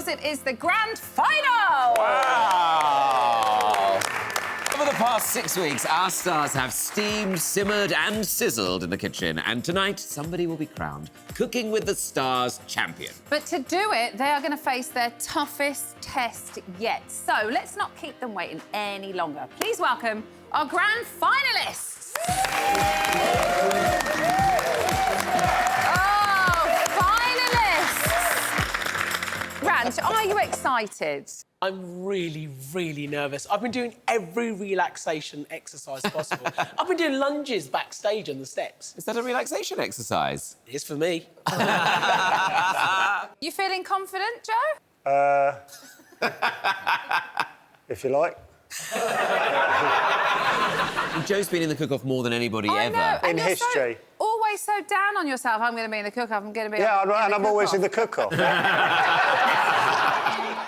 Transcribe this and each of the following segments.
it is the grand final! Wow! Over the past 6 weeks, our stars have steamed, simmered and sizzled in the kitchen. And tonight, somebody will be crowned Cooking with the Stars champion. But to do it, they are going to face their toughest test yet. So let's not keep them waiting any longer. Please welcome our grand finalists. Rand, are you excited? I'm really, really nervous. I've been doing every relaxation exercise possible. I've been doing lunges backstage on the steps. Is that a relaxation exercise? It is for me. You feeling confident, Joe? If you like. Joe's been in the cook-off more than anybody ever. Know, in history. Always so down on yourself. I'm going to be in the cook-off. I'm going to be. Yeah, and I'm always in the cook-off.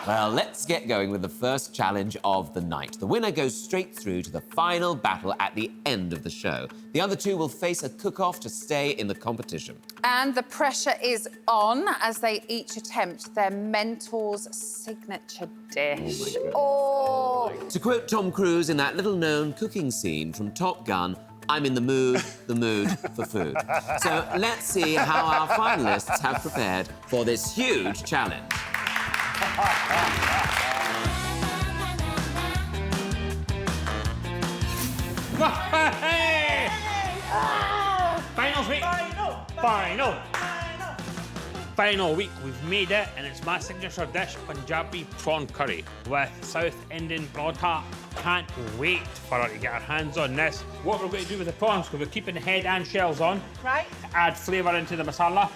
Well, let's get going with the first challenge of the night. The winner goes straight through to the final battle at the end of the show. The other two will face a cook-off to stay in the competition. And the pressure is on as they each attempt their mentor's signature dish. Oh! To quote Tom Cruise in that little-known cooking scene from Top Gun, I'm in the mood for food. So let's see how our finalists have prepared for this huge challenge. Final week, we've made it, and it's my signature dish, Punjabi prawn curry with South Indian broad heart. Can't wait for her to get her hands on this. What we're going to do with the prawns, because we're keeping the head and shells on. Right. To add flavour into the masala.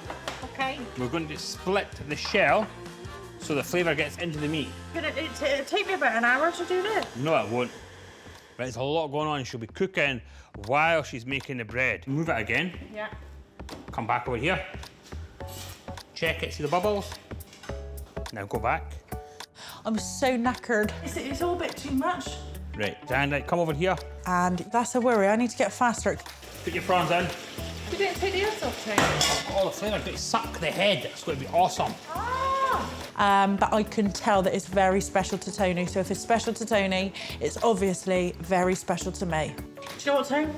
Okay. We're going to split the shell so the flavour gets into the meat. It'll take me about an hour to do this. No, it won't. But there's a lot going on. She'll be cooking while she's making the bread. Move it again. Yeah. Come back over here. Check it, see the bubbles? Now go back. I'm so knackered. It's all a bit too much. Right, Diana, come over here. And that's a worry. I need to get faster. Put your prawns in. You didn't take the ears off, Tony. All the flavour, going to suck the head. It's going to be awesome. But I can tell that it's very special to Tony. So if it's special to Tony, it's obviously very special to me. Do you know what, Tony?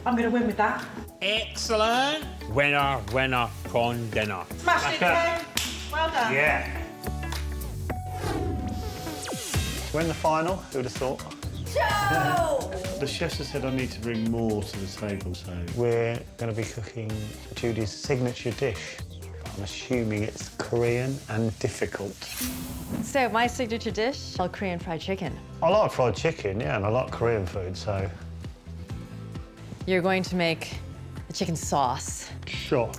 I'm going to win with that. Excellent. Winner, winner, prawn dinner. Smashed it, Tony. Well done. Yeah. We're in the final, who would have thought? Joe! The chefs have said I need to bring more to the table, so... We're going to be cooking Judy's signature dish. I'm assuming it's Korean and difficult. So my signature dish, Korean fried chicken. I like fried chicken, yeah, and I like Korean food, so... You're going to make a chicken sauce. Sure.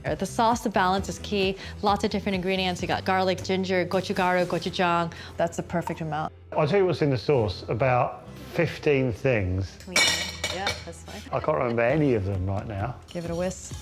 The sauce, the balance is key. Lots of different ingredients. You got garlic, ginger, gochugaru, gochujang. That's the perfect amount. I'll tell you what's in the sauce, about 15 things. Yeah, that's fine. I can't remember any of them right now. Give it a whisk.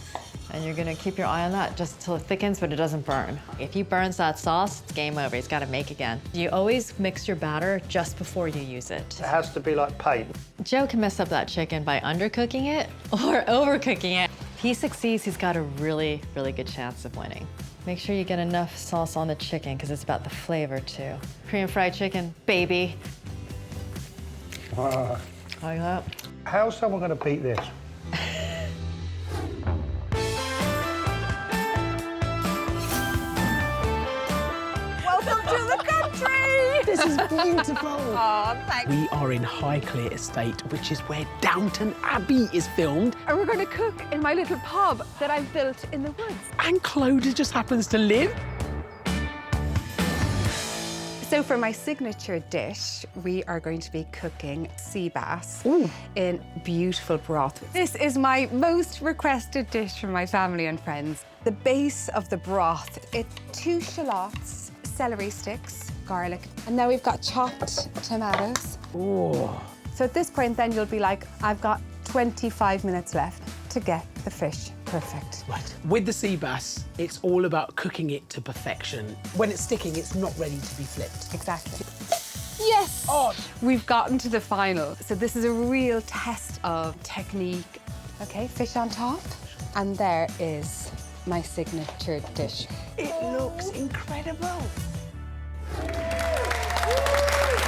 And you're gonna keep your eye on that just till it thickens, but it doesn't burn. If he burns that sauce, it's game over. He's gotta make again. You always mix your batter just before you use it. It has to be like paint. Joe can mess up that chicken by undercooking it or overcooking it. If he succeeds, he's got a really, really good chance of winning. Make sure you get enough sauce on the chicken because it's about the flavor too. Korean fried chicken, baby. Like that. How's someone going to beat this? Welcome to the country! This is beautiful. Oh, thanks. We are in Highclere Estate, which is where Downton Abbey is filmed. And we're going to cook in my little pub that I've built in the woods. And Clodagh just happens to live. So for my signature dish, we are going to be cooking sea bass in beautiful broth. This is my most requested dish from my family and friends. The base of the broth, it's 2 shallots, celery sticks, garlic, and now we've got chopped tomatoes. Oh. So at this point then you'll be like, I've got 25 minutes left to get the fish perfect. Right. With the sea bass, it's all about cooking it to perfection. When it's sticking, it's not ready to be flipped. Exactly. Yes! Oh. We've gotten to the final. So this is a real test of technique. Okay, fish on top. And there is my signature dish. It looks incredible.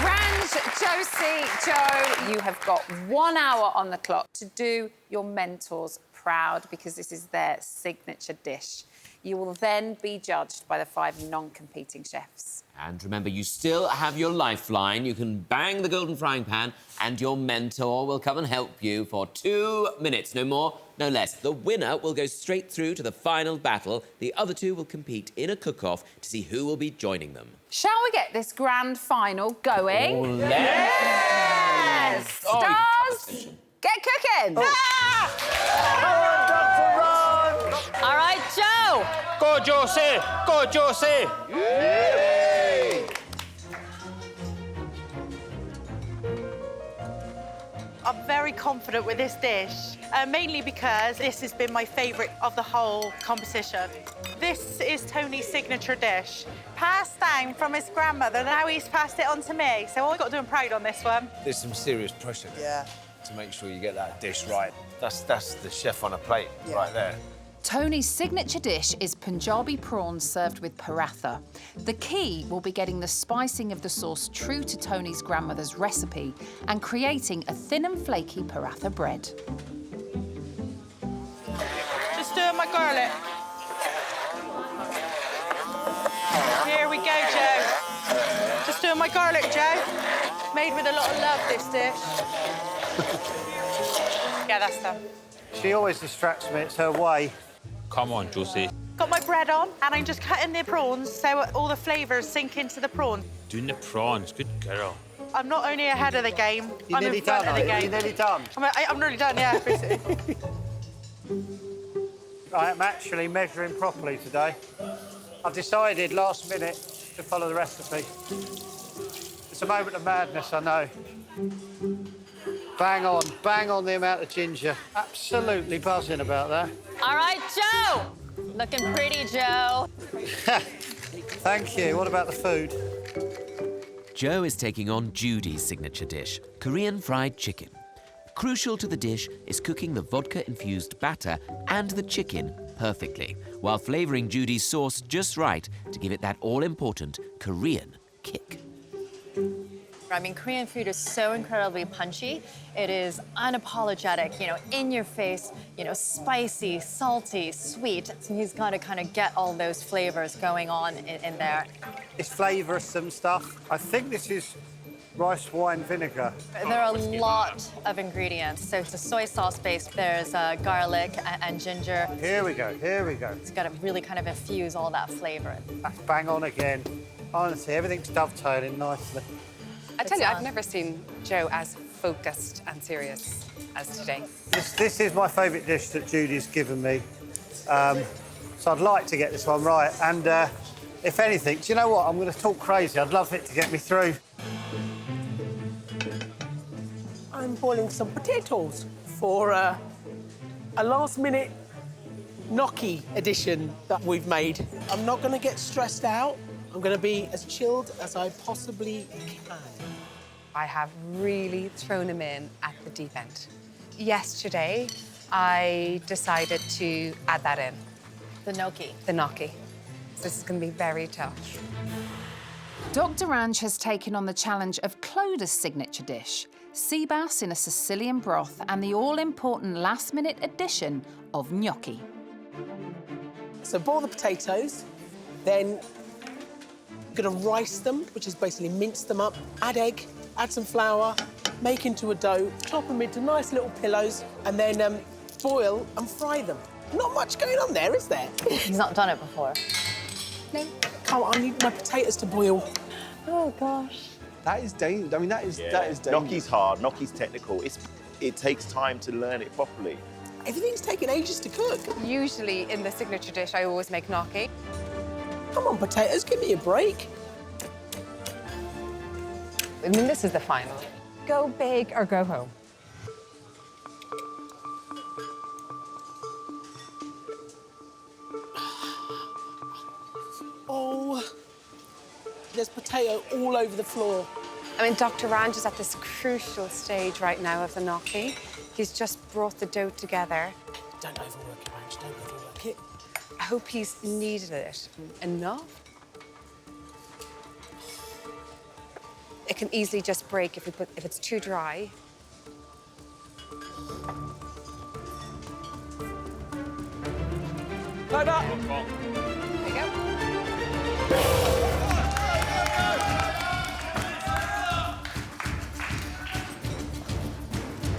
Ranj, Josie, Joe, you have got 1 hour on the clock to do your mentors proud because this is their signature dish. You will then be judged by the 5 non-competing chefs. And remember, you still have your lifeline. You can bang the golden frying pan and your mentor will come and help you for 2 minutes. No more, no less. The winner will go straight through to the final battle. The other 2 will compete in a cook-off to see who will be joining them. Shall we get this grand final going? Oh, let's. Yes! Oh, Stars, get cooking! All right, Joe. Go, Josie! Go, Josie! I'm very confident with this dish, mainly because this has been my favourite of the whole competition. This is Tony's signature dish, passed down from his grandmother. Now he's passed it on to me, so I've got to do him proud on this one. There's some serious pressure there to make sure you get that dish right. That's the chef on a plate right there. Tony's signature dish is Punjabi prawns served with paratha. The key will be getting the spicing of the sauce true to Tony's grandmother's recipe and creating a thin and flaky paratha bread. Just doing my garlic. Here we go, Joe. Just doing my garlic, Joe. Made with a lot of love, this dish. Yeah, that's done. She always distracts me, it's her way. Come on, Josie. Got my bread on, and I'm just cutting the prawns so all the flavours sink into the prawn. Doing the prawns, good girl. I'm not only ahead of the game, You're I'm nearly in front done, of the are you? game. You're nearly done. I'm nearly done, yeah. I am actually measuring properly today. I've decided last minute to follow the recipe. It's a moment of madness, I know. Bang on the amount of ginger. Absolutely buzzing about that. All right, Joe. Looking pretty, Joe. Thank you. What about the food? Joe is taking on Judy's signature dish, Korean fried chicken. Crucial to the dish is cooking the vodka-infused batter and the chicken perfectly, while flavouring Judy's sauce just right to give it that all-important Korean kick. I mean, Korean food is so incredibly punchy. It is unapologetic, you know, in your face, you know, spicy, salty, sweet. So he's got to kind of get all those flavors going on in there. It's flavoursome stuff. I think this is rice wine vinegar. There are a lot of ingredients. So it's a soy sauce base. There's garlic and ginger. Here we go, here we go. It's got to really kind of infuse all that flavor. That's bang on again. Honestly, everything's dovetailing nicely. I tell you, I've never seen Joe as focused and serious as today. This is my favourite dish that Judy's given me. So I'd like to get this one right. And if anything, do you know what? I'm going to talk crazy. I'd love it to get me through. I'm boiling some potatoes for a last-minute gnocchi edition that we've made. I'm not going to get stressed out. I'm going to be as chilled as I possibly can. I have really thrown him in at the deep end. Yesterday, I decided to add that in, The gnocchi. the gnocchi. This is going to be very tough. Dr. Ranj has taken on the challenge of Clodagh's signature dish, sea bass in a Sicilian broth and the all-important last-minute addition of gnocchi. So boil the potatoes, then I'm going to rice them, which is basically mince them up, add egg, add some flour, make into a dough, chop them into nice little pillows, and then boil and fry them. Not much going on there, is there? He's not done it before. No. Come on, I need my potatoes to boil. Oh, gosh. That is dangerous. I mean, that is dangerous. Gnocchi's hard, gnocchi's technical. It takes time to learn it properly. Everything's taken ages to cook. Usually, in the signature dish, I always make gnocchi. Come on, potatoes, give me a break. I mean, this is the final. Go big or go home. Oh, there's potato all over the floor. I mean, Dr. Ranj is at this crucial stage right now of the gnocchi. He's just brought the dough together. Don't overwork it, Ranch, don't overwork it. I hope he's kneaded it enough. can easily just break if it's too dry. Load up. There you go.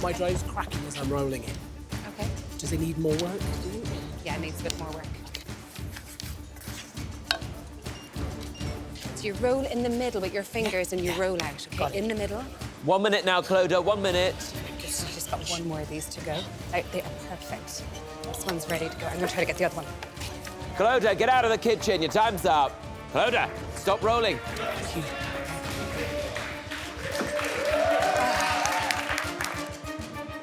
My dough's cracking as I'm rolling it. Okay. Does it need more work, do you think? Yeah, it needs a bit more work. So you roll in the middle with your fingers and you roll out, okay? In the middle. 1 minute now, Clodagh, 1 minute. You just got one more of these to go. Right, they are perfect. This one's ready to go. I'm gonna try to get the other one. Clodagh, get out of the kitchen, your time's up. Clodagh, stop rolling.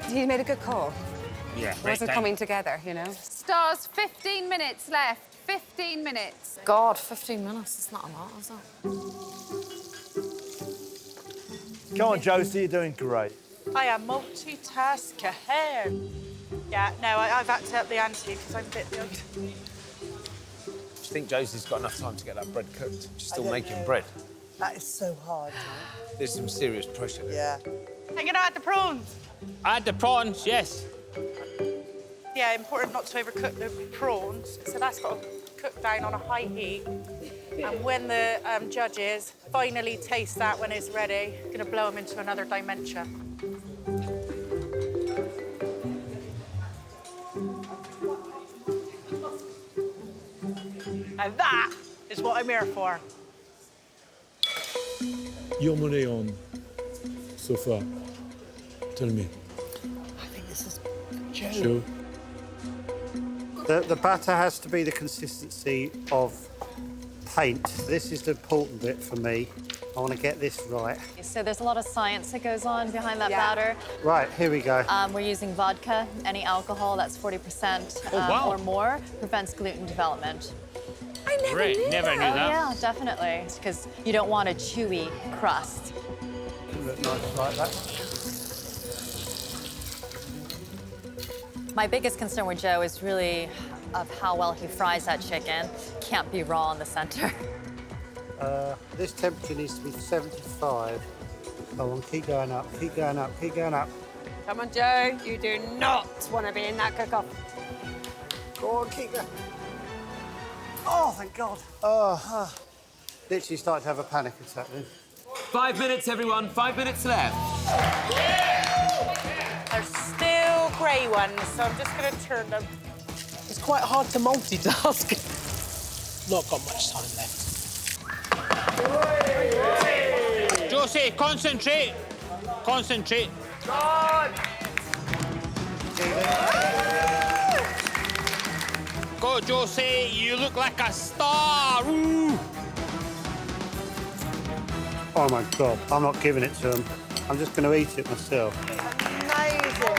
You made a good call. Yeah, It wasn't coming together, you know? Stars, 15 minutes left. 15 minutes. God, 15 minutes, it's not a lot, is it? Come on, Josie, you're doing great. I am multitasker here. Yeah, no, I've had to up the ante because I'm a bit young. Do you think Josie's got enough time to get that bread cooked? She's still making bread. That is so hard. There's some serious pressure there. Yeah. I'm gonna add the prawns. Add the prawns, yes. Yeah, important not to overcook the prawns. So that's got to cook down on a high heat. And when the judges finally taste that when it's ready, I'm gonna blow them into another dimension. And that is what I'm here for. Your money on so far? Tell me. I think this is Joe. Sure. The batter has to be the consistency of paint. This is the important bit for me. I want to get this right. So there's a lot of science that goes on behind that batter. Right, here we go. We're using vodka. Any alcohol that's 40% or more prevents gluten development. I never knew Never knew Oh, that. yeah, definitely. Because you don't want a chewy crust. Look nice like that. My biggest concern with Joe is really of how well he fries that chicken. Can't be raw in the center. This temperature needs to be 75. Go on, keep going up, keep going up, keep going up. Come on, Joe, you do not want to be in that cook-off. Go on, keep going. Oh, thank God. Oh, literally started to have a panic attack then. 5 minutes, everyone, 5 minutes left. They're still grey ones, so I'm just gonna turn them. It's quite hard to multitask. Not got much time left. Josie, concentrate. Concentrate. Go, Josie, you look like a star. Woo. Oh my God, I'm not giving it to him. I'm just going to eat it myself. Amazing.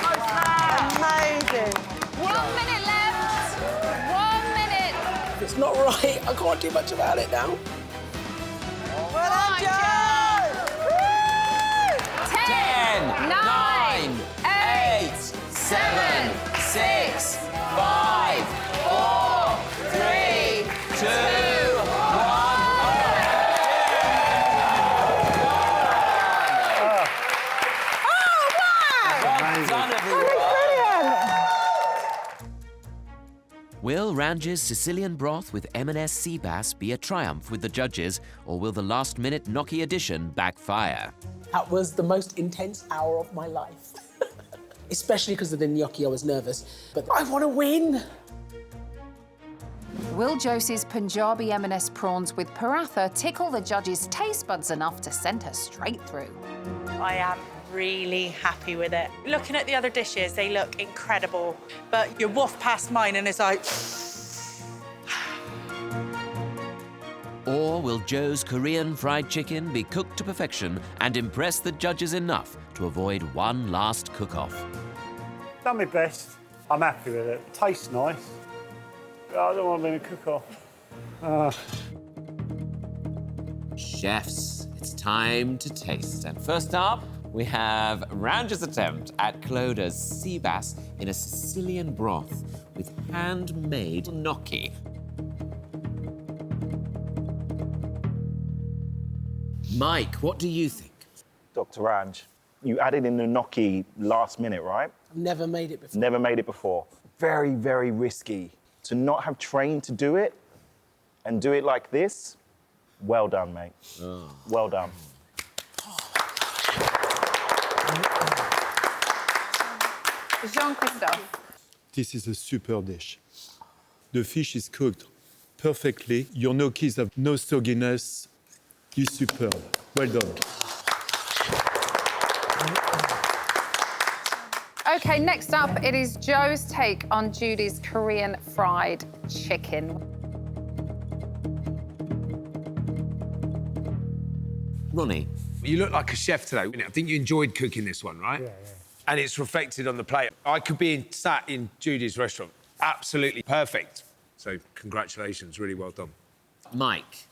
Amazing. 1 minute left. 1 minute. If it's not right, I can't do much about it now. Well done, Joe! 10, 9, 8, 7, 6, 5, 4, 3, 2, 1. Done, everyone. Will Range's Sicilian broth with M&S sea bass be a triumph with the judges, or will the last-minute gnocchi addition backfire? That was the most intense hour of my life. Especially because of the gnocchi, I was nervous. But I want to win. Will Josie's Punjabi M&S prawns with paratha tickle the judges' taste buds enough to send her straight through? I am really happy with it. Looking at the other dishes, they look incredible. But you waft past mine and it's like... Or will Joe's Korean fried chicken be cooked to perfection and impress the judges enough to avoid one last cook-off? Done my best. I'm happy with it. Tastes nice. But I don't want to be in a cook-off. Chefs, it's time to taste. And first up, we have Range's attempt at Clodagh's sea bass in a Sicilian broth with handmade gnocchi. Mike, what do you think? Dr. Ranj, you added in the gnocchi last minute, right? I've never made it before. Never made it before. Very, very risky. To not have trained to do it and do it like this, well done, mate. Oh. Well done. Jean-Christophe. This is a super dish. The fish is cooked perfectly. Your gnocchis have no sogginess. It's superb. Well done. OK, next up, it is Joe's take on Judy's Korean fried chicken. Ronnie. You look like a chef today. I think you enjoyed cooking this one, right? Yeah. And it's reflected on the plate. I could be sat in Judy's restaurant. Absolutely perfect. So congratulations, really well done. Mike.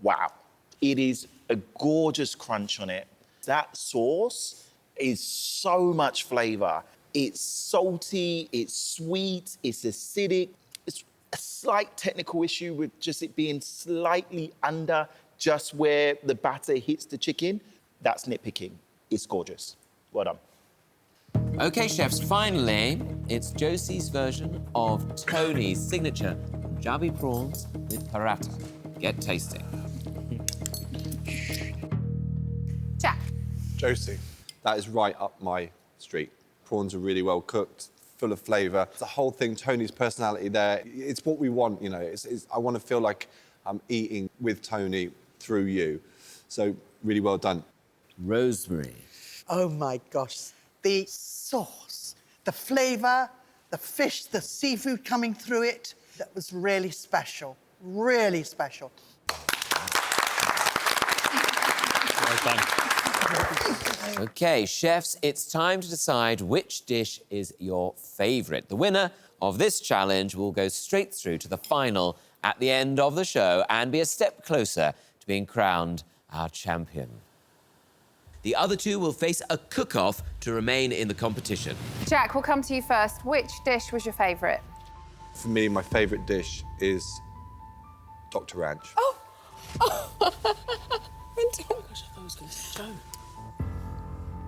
Wow. It is a gorgeous crunch on it. That sauce is so much flavour. It's salty, it's sweet, it's acidic. It's a slight technical issue with just it being slightly under just where the batter hits the chicken. That's nitpicking. It's gorgeous. Well done. OK, chefs, finally, it's Josie's version of Tony's signature Punjabi prawns with paratha. Get tasting. Jack. Josie, that is right up my street. Prawns are really well cooked, full of flavour. The whole thing, Tony's personality there, it's what we want, you know. I want to feel like I'm eating with Tony through you. So, really well done. Rosemary. Oh, my gosh. The sauce, the flavour, the fish, the seafood coming through it, that was really special. Really special. Well done. OK, chefs, it's time to decide which dish is your favourite. The winner of this challenge will go straight through to the final at the end of the show and be a step closer to being crowned our champion. The other two will face a cook-off to remain in the competition. Jack, we'll come to you first. Which dish was your favourite? For me, my favourite dish is Dr. Ranj. Oh!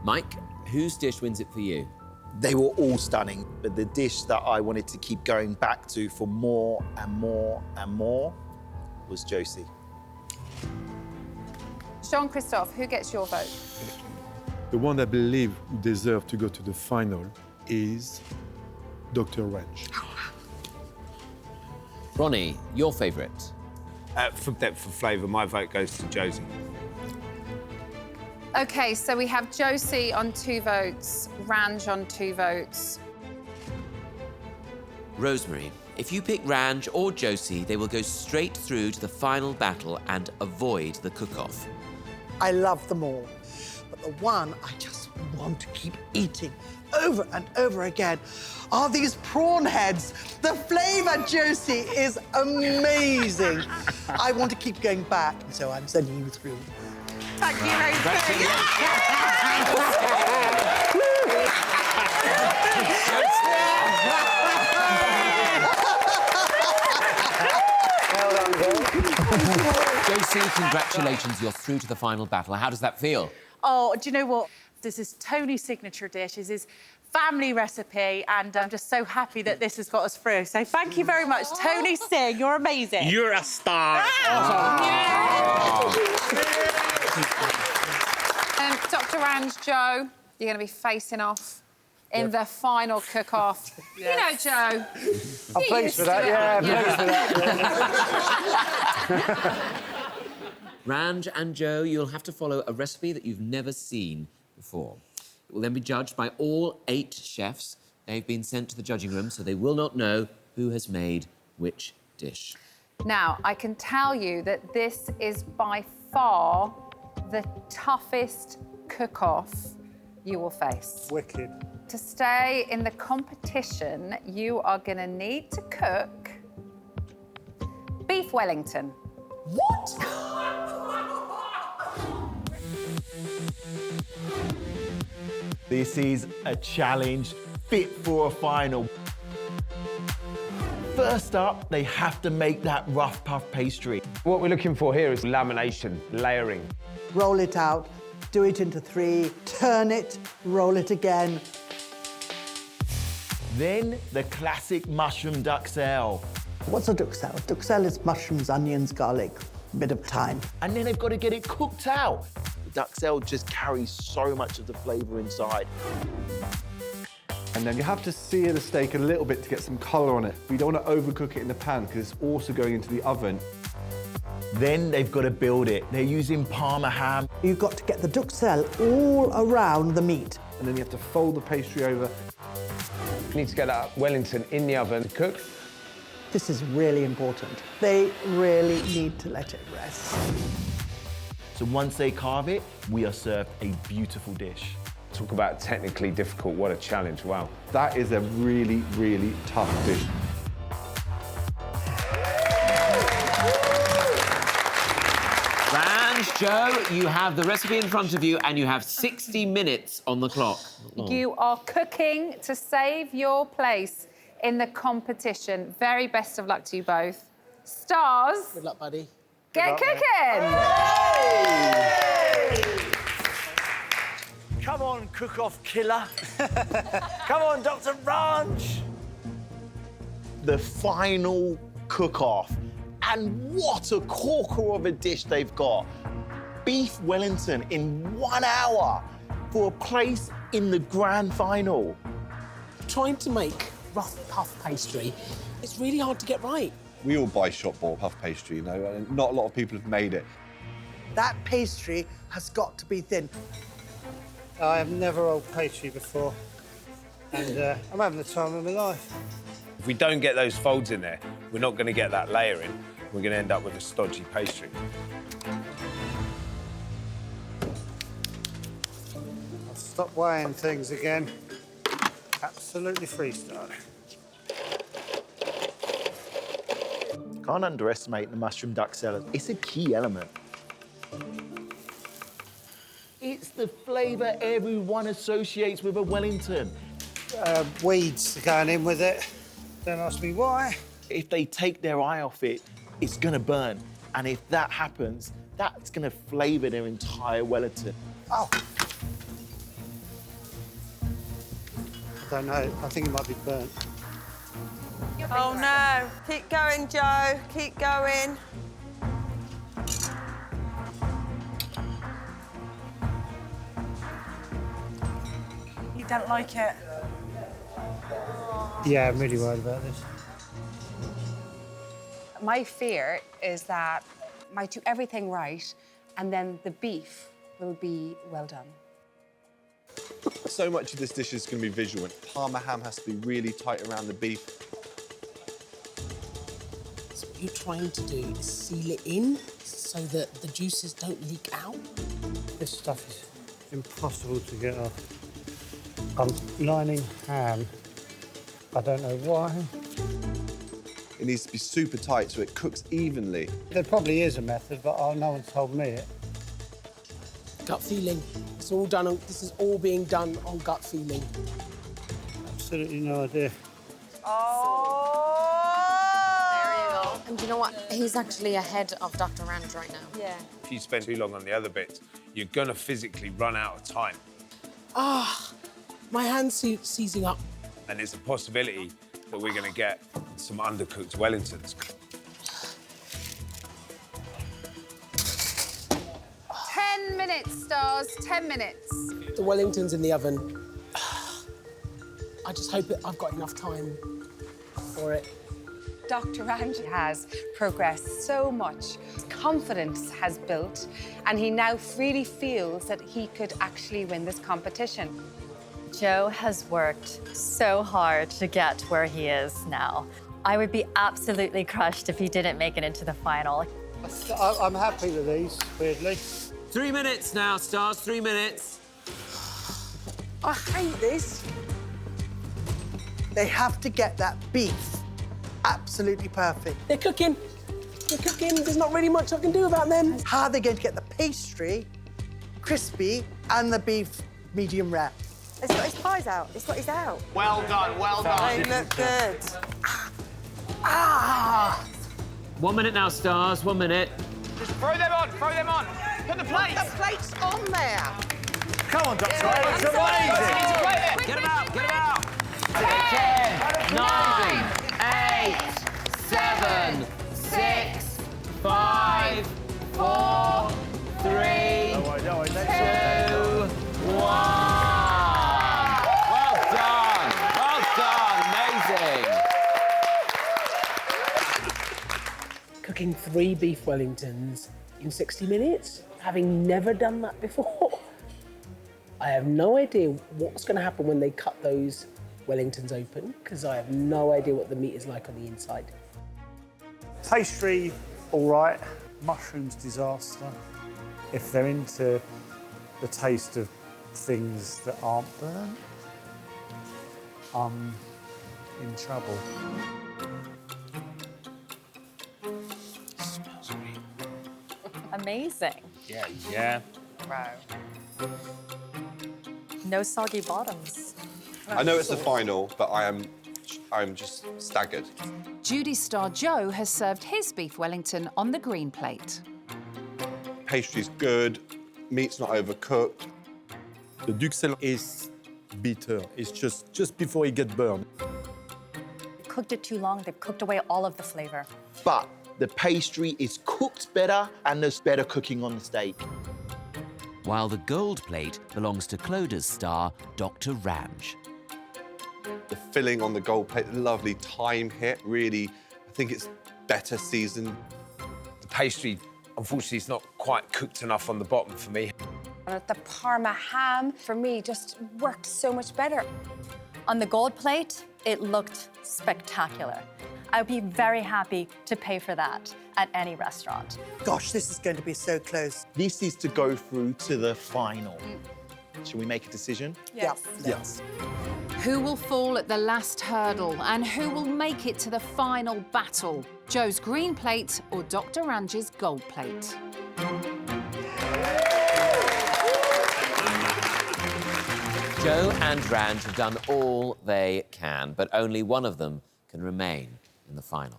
Mike, whose dish wins it for you? They were all stunning, but the dish that I wanted to keep going back to for more and more and more was Josie. Jean-Christophe, who gets your vote? The one I believe who deserves to go to the final is Dr. Ranj. Ronnie, your favourite? For depth of flavour, my vote goes to Josie. OK, so we have Josie on 2 votes, Ranj on 2 votes. Rosemary, if you pick Ranj or Josie, they will go straight through to the final battle and avoid the cook-off. I love them all. But the one I just want to keep eating over and over again are these prawn heads. The flavour, Josie, is amazing. I want to keep going back, so I'm sending you through. Thank you, Rosemary. Josie, congratulations, you're through to the final battle. How does that feel? Oh, do you know what? This is Tony's signature dish. This is family recipe, and I'm just so happy that this has got us through. So thank you very much. Tony Singh, you're amazing. You're a star. Dr. Ranj, Joe, you're going to be facing off in the final cook-off. You know, Joe. I'm pleased for that, yeah, pleased for that. Ranj and Joe, you'll have to follow a recipe that you've never seen before. It will then be judged by all 8 chefs. They've been sent to the judging room, so they will not know who has made which dish. Now, I can tell you that this is by far the toughest cook-off you will face. Wicked. To stay in the competition, you are going to need to cook beef Wellington. What? This is a challenge fit for a final. First up, they have to make that rough puff pastry. What we're looking for here is lamination, layering. Roll it out, do it into 3, turn it, roll it again. Then the classic mushroom duxelle. What's a duxelle? Duxelle is mushrooms, onions, garlic, a bit of thyme. And then they've got to get it cooked out. The duxelle just carries so much of the flavour inside. And then you have to sear the steak a little bit to get some colour on it. We don't want to overcook it in the pan because it's also going into the oven. Then they've got to build it. They're using Parma ham. You've got to get the duxelle all around the meat. And then you have to fold the pastry over. You need to get that Wellington in the oven to cook. This is really important. They really need to let it rest. So once they carve it, we are served a beautiful dish. Talk about technically difficult, what a challenge, wow. That is a really, really tough dish. Ranj, Joe, you have the recipe in front of you and you have 60 minutes on the clock. You are cooking to save your place in the competition. Very best of luck to you both. Stars. Good luck, buddy. Get cooking! Come on, cook-off killer. Come on, Dr. Ranj. The final cook-off. And what a corker of a dish they've got. Beef Wellington in 1 hour for a place in the grand final. Trying to make rough puff pastry, it's really hard to get right. We all buy shop bought puff pastry, you know, and not a lot of people have made it. That pastry has got to be thin. I have never rolled pastry before, and I'm having the time of my life. If we don't get those folds in there, we're not going to get that layer in. We're going to end up with a stodgy pastry. I'll stop weighing things again. Absolutely freestyle. Can't underestimate the mushroom duxelle. It's a key element. It's the flavour everyone associates with a Wellington. Weeds are going in with it. Don't ask me why. If they take their eye off it, it's gonna burn. And if that happens, that's gonna flavour their entire Wellington. Oh. I don't know. I think it might be burnt. Oh no. Keep going, Joe. Keep going. You don't like it? Yeah, I'm really worried about this. My fear is that I might do everything right and then the beef will be well done. So much of this dish is going to be visual. And Parma ham has to be really tight around the beef. So what you're trying to do is seal it in so that the juices don't leak out. This stuff is impossible to get off. I'm lining ham. I don't know why. It needs to be super tight so it cooks evenly. There probably is a method, but no one's told me it. Gut feeling. It's all done on, this is all being done on gut feeling. Absolutely no idea. Oh! And you know what? He's actually ahead of Dr. Ranj right now. Yeah. If you spend too long on the other bits, you're going to physically run out of time. Ah, my hand's seizing up. And there's a possibility that we're going to get some undercooked Wellingtons. 10 minutes, Stars, 10 minutes. The Wellington's in the oven. I just hope that I've got enough time for it. Dr. Ranj has progressed so much. Confidence has built, and he now freely feels that he could actually win this competition. Joe has worked so hard to get where he is now. I would be absolutely crushed if he didn't make it into the final. I'm happy with these, weirdly. 3 minutes now, Stars, 3 minutes. I hate this. They have to get that beef absolutely perfect. They're cooking. They're cooking. There's not really much I can do about them. How are they going to get the pastry crispy and the beef medium rare? It's got his pies out. It's got his out. Well done, well done. They look good. Ah! 1 minute now, Stars, 1 minute. Just throw them on, throw them on. Put the plates. Put the plates on there. Come on, Doctor. That's amazing. Get him out, get him out! 10, 9, 8, 7, 6, 5, 4, 3, 2, 1. Well done! Well done! Amazing! Cooking 3 beef Wellingtons in 60 minutes, having never done that before. I have no idea what's going to happen when they cut those Wellingtons open, because I have no idea what the meat is like on the inside. Pastry, all right. Mushrooms, disaster. If they're into the taste of things that aren't burnt, I'm in trouble. Smells great. Amazing. Yeah. Wow. No soggy bottoms. I know it's the final, but I'm just staggered. Judy's star Joe has served his beef Wellington on the green plate. Pastry's good, meat's not overcooked. The duxelles is bitter. It's just before it gets burned. Cooked it too long, they've cooked away all of the flavor. But the pastry is cooked better and there's better cooking on the steak. While the gold plate belongs to Clodagh's star, Dr. Ranj. The filling on the gold plate, lovely thyme hit, really, I think it's better seasoned. The pastry, unfortunately, is not quite cooked enough on the bottom for me. The Parma ham, for me, just worked so much better. On the gold plate, it looked spectacular. I'd be very happy to pay for that at any restaurant. Gosh, this is going to be so close. This is to go through to the final. Shall we make a decision? Yes. Yes. Who will fall at the last hurdle and who will make it to the final battle? Joe's green plate or Dr. Ranj's gold plate? Joe and Ranj have done all they can, but only one of them can remain in the final.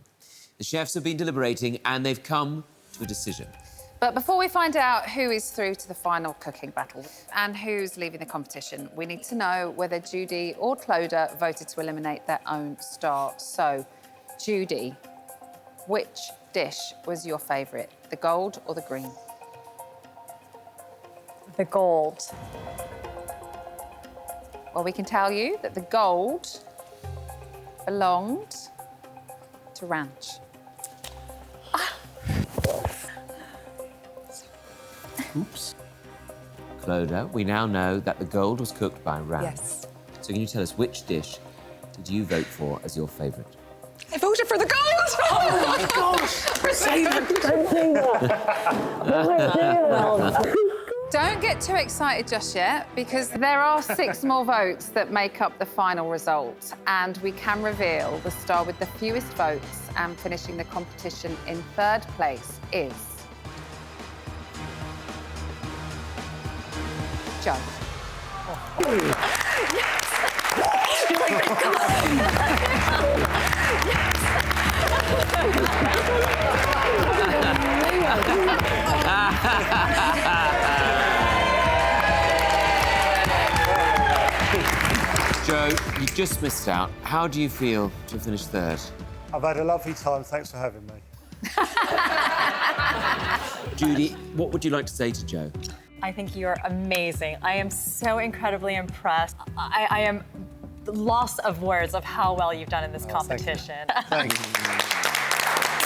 The chefs have been deliberating and they've come to a decision. But before we find out who is through to the final cooking battle and who's leaving the competition, we need to know whether Judy or Clodagh voted to eliminate their own star. So, Judy, which dish was your favourite, the gold or the green? The gold. Well, we can tell you that the gold belonged to Ranj. Oops. Clodagh, we now know that the gold was cooked by Ranj. Yes. So can you tell us which dish did you vote for as your favourite? I voted for the gold! Oh my gosh! Say that! Don't say that! Don't get too excited just yet, because there are 6 more votes that make up the final result, and we can reveal the star with the fewest votes and finishing the competition in 3rd place is Joe. Joe, you just missed out. How do you feel to finish 3rd? I've had a lovely time. Thanks for having me. Judy, what would you like to say to Joe? I think you're amazing. I am so incredibly impressed. I am lost of words of how well you've done in this competition. Thank you.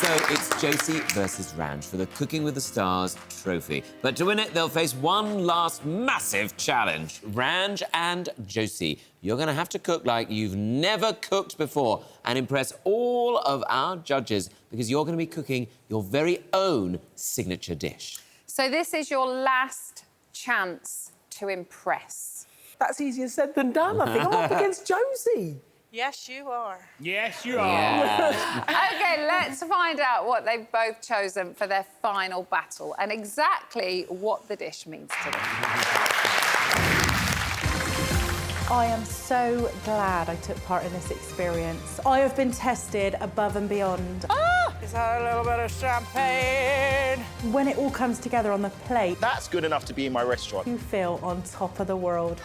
So it's Josie versus Ranj for the Cooking with the Stars trophy. But to win it, they'll face one last massive challenge. Ranj and Josie, you're going to have to cook like you've never cooked before and impress all of our judges, because you're going to be cooking your very own signature dish. So this is your last chance to impress. That's easier said than done. I think I'm up against Josie. Yes, you are. Yes, you are. Yeah. OK, let's find out what they've both chosen for their final battle and exactly what the dish means to them. I am so glad I took part in this experience. I have been tested above and beyond. Is that a little bit of champagne? When it all comes together on the plate, That's good enough to be in my restaurant. you feel on top of the world.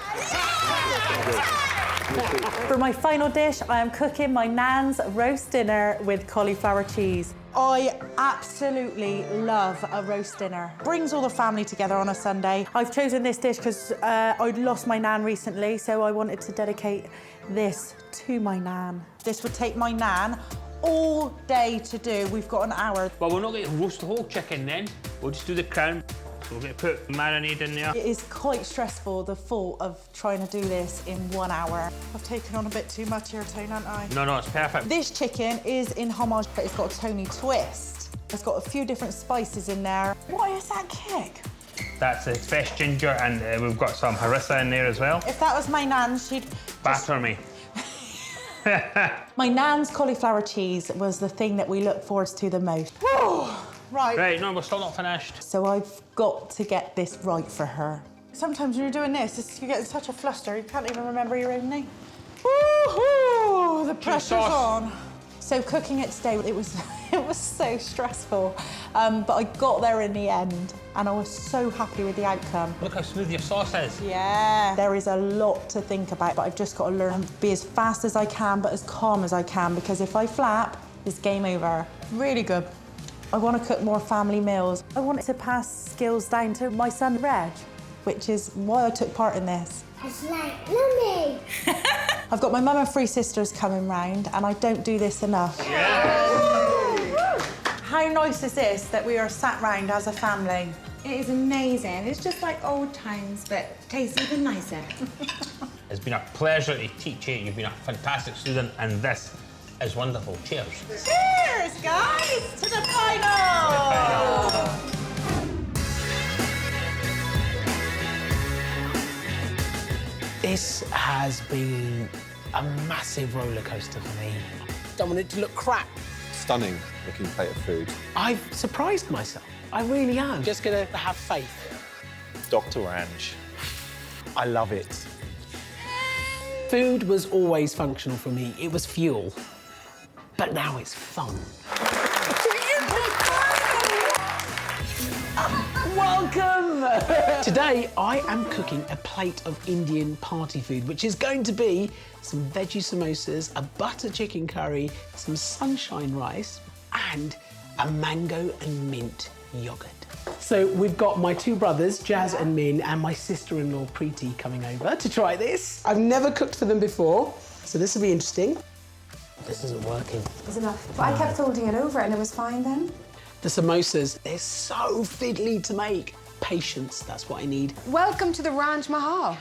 For my final dish, I am cooking my nan's roast dinner with cauliflower cheese. I absolutely love a roast dinner. Brings all the family together on a Sunday. I've chosen this dish because I'd lost my nan recently, so I wanted to dedicate this to my nan. This would take my nan all day to do. We've got an hour. Well, we're not going to roast the whole chicken then. We'll just do the crown. We're going to put marinade in there. It is quite stressful, the thought of trying to do this in 1 hour. I've taken on a bit too much here, Tone, haven't I? No, it's perfect. This chicken is in homage, but it's got a Tony twist. It's got a few different spices in there. What is that kick? That's the fresh ginger, and we've got some harissa in there as well. If that was my nan, she'd... Batter me. My nan's cauliflower cheese was the thing that we look forward to the most. Right. Right, no, we're still not finished. So I've got to get this right for her. Sometimes when you're doing this, you get in such a fluster, you can't even remember your own name. Woohoo! The pressure's on. So cooking it today, it was so stressful, but I got there in the end, and I was so happy with the outcome. Look how smooth your sauce is. Yeah. There is a lot to think about, but I've just got to learn to be as fast as I can, but as calm as I can, because if I flap, it's game over. Really good. I want to cook more family meals. I want to pass skills down to my son, Reg, which is why I took part in this. It's like Mummy. I've got my mum and 3 sisters coming round, and I don't do this enough. Yeah. How nice is this that we are sat round as a family? It is amazing. It's just like old times, but tastes even nicer. It's been a pleasure to teach you. You've been a fantastic student, and this is wonderful. Cheers. Cheers, guys, to the final! This has been a massive roller coaster for me. Don't want it to look crap. Stunning looking plate of food. I've surprised myself. I really am. Just gonna have faith. Dr. Ranj. I love it. Food was always functional for me. It was fuel. But now it's fun. Welcome! Today, I am cooking a plate of Indian party food, which is going to be some veggie samosas, a butter chicken curry, some sunshine rice, and a mango and mint yogurt. So we've got my 2 brothers, Jazz and Min, and my sister-in-law, Preeti, coming over to try this. I've never cooked for them before, so this will be interesting. This isn't working. It's enough. But I kept holding it over and it was fine then. The samosas, they're so fiddly to make. Patience, that's what I need. Welcome to the Ranj Mahal.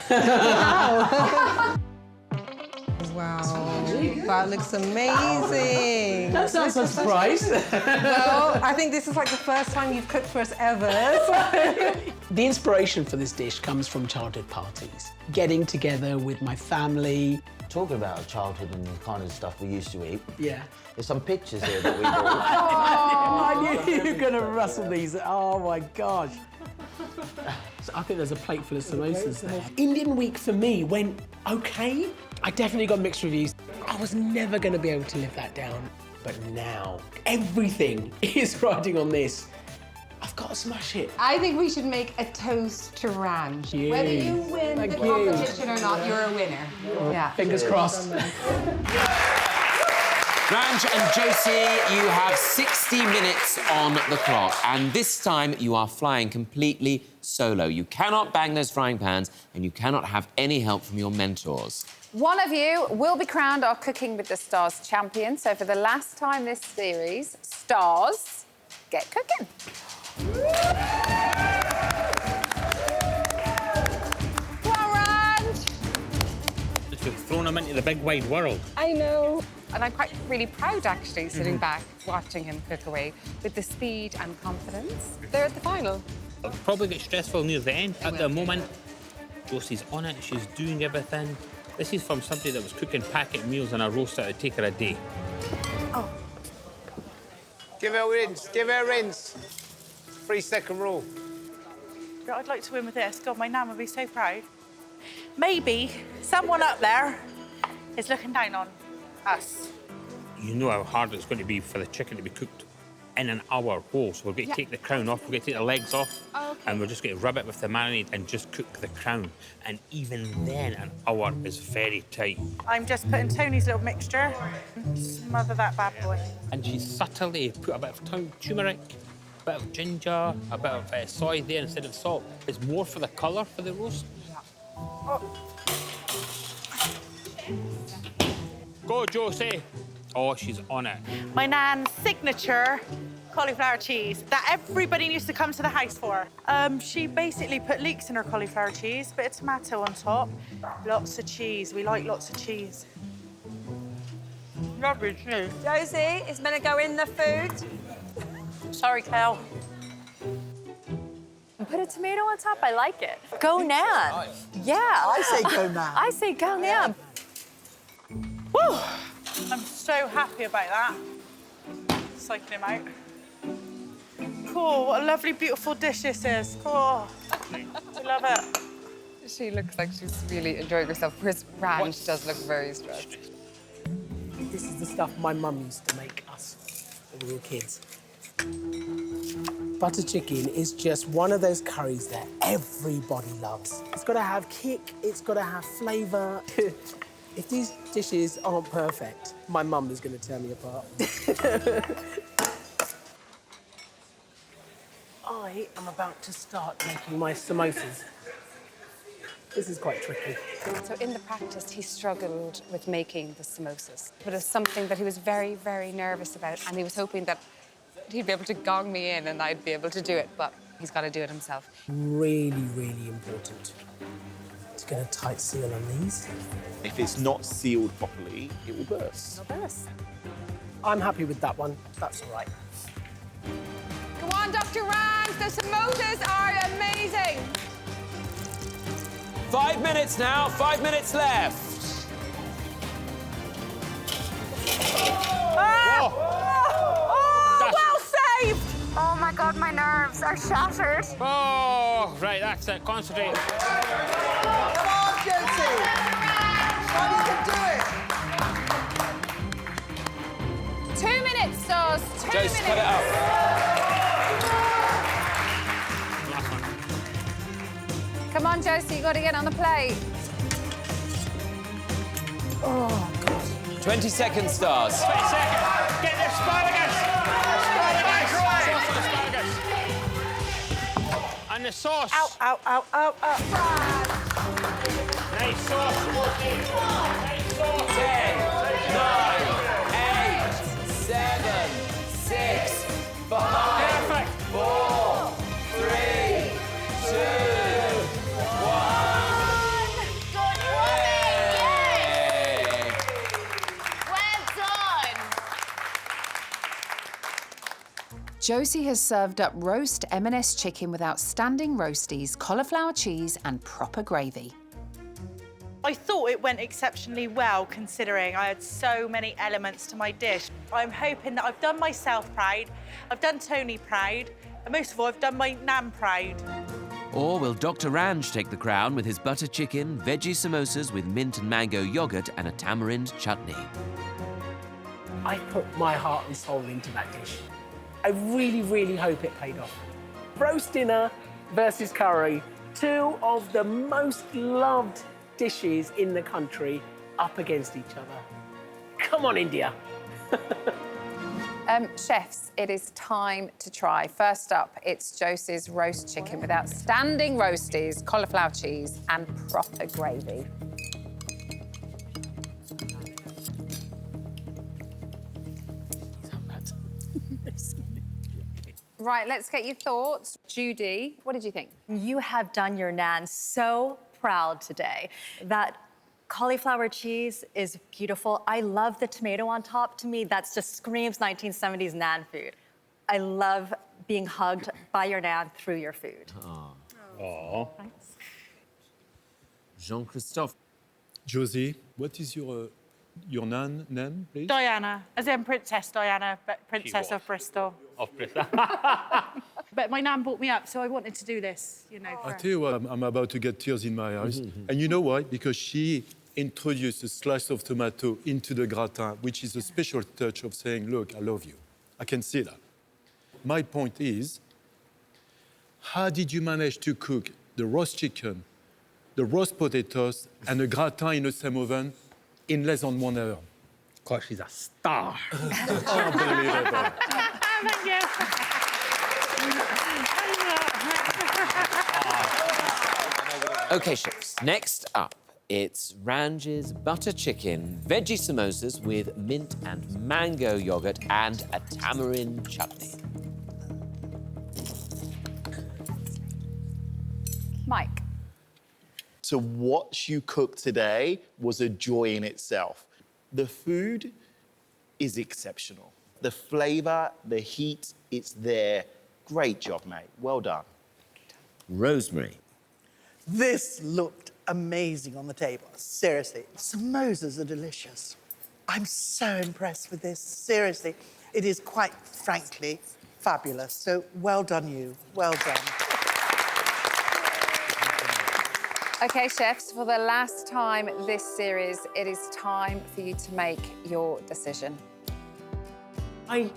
Wow, that looks amazing. That sounds like a surprise. Well, I think this is like the first time you've cooked for us ever. The inspiration for this dish comes from childhood parties. Getting together with my family. Talking about childhood and the kind of stuff we used to eat. Yeah. There's some pictures here that we bought. I knew you were going to rustle these. Oh, my gosh. So I think there's a plate full of samosas there. Indian week for me went okay. I definitely got mixed reviews. I was never going to be able to live that down. But now, everything is riding on this. I've got to smash it. I think we should make a toast to Ranj. Yay. Whether you win the competition or not, you're a winner. Yeah. Fingers crossed. Ranj and Josie, you have 60 minutes on the clock, and this time you are flying completely solo. You cannot bang those frying pans, and you cannot have any help from your mentors. One of you will be crowned our Cooking with the Stars champion. So for the last time this series, stars, get cooking. Come on, Ranj. We've thrown them into the big wide world. I know. And I'm quite really proud, actually, sitting back, watching him cook away with the speed and confidence. They're at the final. It'll probably get stressful near the end. At the moment, Josie's on it, she's doing everything. This is from somebody that was cooking packet meals on a roaster. It'd take her a day. Oh. Give her a rinse, give her a rinse. 3-second rule. I'd like to win with this. God, my nan would be so proud. Maybe someone up there is looking down on us. You know how hard it's going to be for the chicken to be cooked in an hour whole. So we're going to take the crown off, we're going to take the legs off, and we're just going to rub it with the marinade and just cook the crown. And even then, an hour is very tight. I'm just putting Tony's little mixture. Smother that bad boy. And she subtly put a bit of turmeric, a bit of ginger, a bit of soy there instead of salt. It's more for the colour for the roast. Go, Josie. Oh, she's on it. My nan's signature cauliflower cheese that everybody used to come to the house for. She basically put leeks in her cauliflower cheese, bit of tomato on top, lots of cheese. We like lots of cheese. Lovely cheese. Josie, is meant to go in the food. Sorry, Kel. Put a tomato on top, I like it. Go Nan. Yeah. I say go Nan. I say go Nan. Woo! I'm so happy about that. Psyching him out. Cool, what a lovely, beautiful dish this is. Cool. I love it. She looks like she's really enjoying herself, whereas Ranch does look very stressed. This is the stuff my mum used to make us when we were kids. Butter chicken is just one of those curries that everybody loves. It's got to have kick, it's got to have flavour. If these dishes aren't perfect, my mum is going to tear me apart. I am about to start making my samosas. This is quite tricky. So in the practice, he struggled with making the samosas. But it's something that he was very, very nervous about, and he was hoping that he'd be able to gong me in and I'd be able to do it, but he's got to do it himself. Really, really important. To get a tight seal on these. If it's not sealed properly, it will burst. It'll burst. I'm happy with that one. That's all right. Come on, Dr. Rand, the samosas are amazing. 5 minutes now, 5 minutes left. Oh, well saved! Oh my God, my nerves are shattered. Oh, right, that's it. Concentrate. Come on, Josie! Shall you can do it! 2 minutes, Stars. 2 minutes. Josie, cut it out. Come on, Josie, you got to get on the plate. Oh, God. 20 seconds, Stars. 20 seconds. Get the asparagus. Asparagus. And the sauce. Ow, ow, ow, ow, ow. Nice sauce. Nice sauce. 10, 9, 8, 7, 6, 5, 4, 3, 2, 1. Good woman, yes! Well done. Josie has served up roast M&S chicken with outstanding roasties, cauliflower cheese and proper gravy. I thought it went exceptionally well, considering I had so many elements to my dish. I'm hoping that I've done myself proud, I've done Tony proud, and most of all, I've done my nan proud. Or will Dr. Ranj take the crown with his butter chicken, veggie samosas with mint and mango yogurt and a tamarind chutney? I put my heart and soul into that dish. I really, really hope it paid off. Roast dinner versus curry, two of the most loved dishes in the country up against each other. Come on, India. Chefs, it is time to try. First up, it's Josie's roast chicken with outstanding roasties, cauliflower cheese and proper gravy. Right, let's get your thoughts. Judy, what did you think? You have done your nan so proud today. That cauliflower cheese is beautiful. I love the tomato on top. To me, that just screams 1970s nan food. I love being hugged by your nan through your food. Oh. Jean-Christophe. Josie, what is your nan name, please? Diana, as in Princess Diana, but Princess of Bristol. Of Bristol. But my nan brought me up, so I wanted to do this, you know. I tell you what, I'm about to get tears in my eyes. And you know why? Because she introduced a slice of tomato into the gratin, which is a special touch of saying, look, I love you. I can see that. My point is, how did you manage to cook the roast chicken, the roast potatoes, and a gratin in the same oven in less than 1 hour? Because she's a star. Unbelievable. Thank you. OK, chefs, next up, it's Ranj's butter chicken, veggie samosas with mint and mango yogurt and a tamarind chutney. Mike. To watch you cook today was a joy in itself. The food is exceptional. The flavour, the heat, it's there. Great job, mate. Well done. Rosemary. This looked amazing on the table. Seriously, samosas are delicious. I'm so impressed with this. Seriously, it is quite frankly fabulous. So well done, you. Well done. OK, chefs, for the last time this series, it is time for you to make your decision. I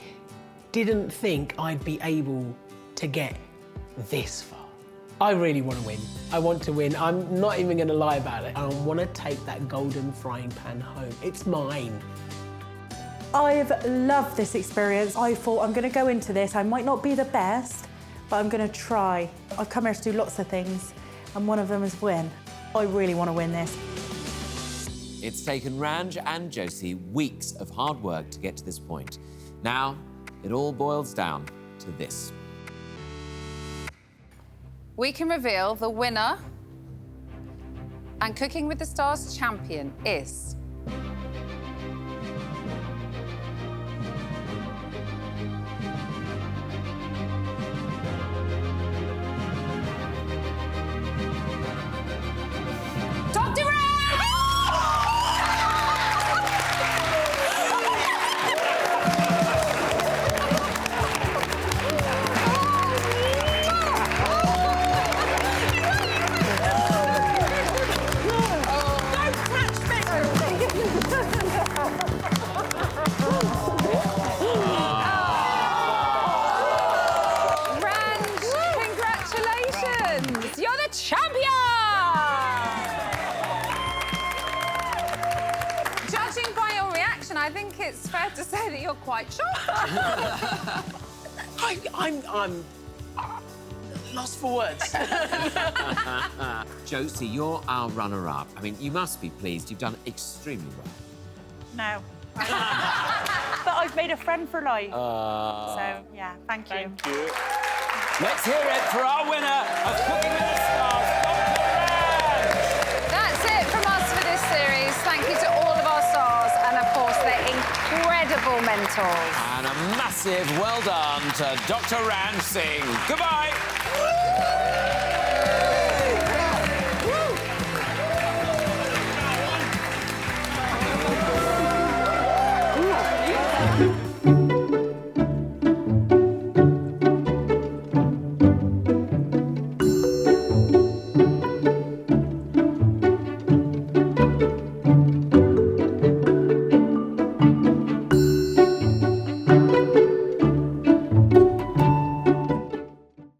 didn't think I'd be able to get this far. I really want to win. I want to win. I'm not even going to lie about it. I want to take that golden frying pan home. It's mine. I've loved this experience. I thought I'm going to go into this. I might not be the best, but I'm going to try. I've come here to do lots of things, and one of them is win. I really want to win this. It's taken Ranj and Josie weeks of hard work to get to this point. Now, it all boils down to this. We can reveal the winner and Cooking with the Stars champion is... Dr. I think it's fair to say that you're quite shocked. I'm lost for words. Josie, you're our runner-up. I mean, you must be pleased. You've done extremely well. No. But I've made a friend for life. So, yeah, thank you. Thank you. Let's hear it for our winner of Cooking with the Stars, Dr. Ranj. That's it from us for this series. Thank you to all of our stars and, of course, their incredible mentors. And a massive well done to Dr. Ranj Singh. Goodbye.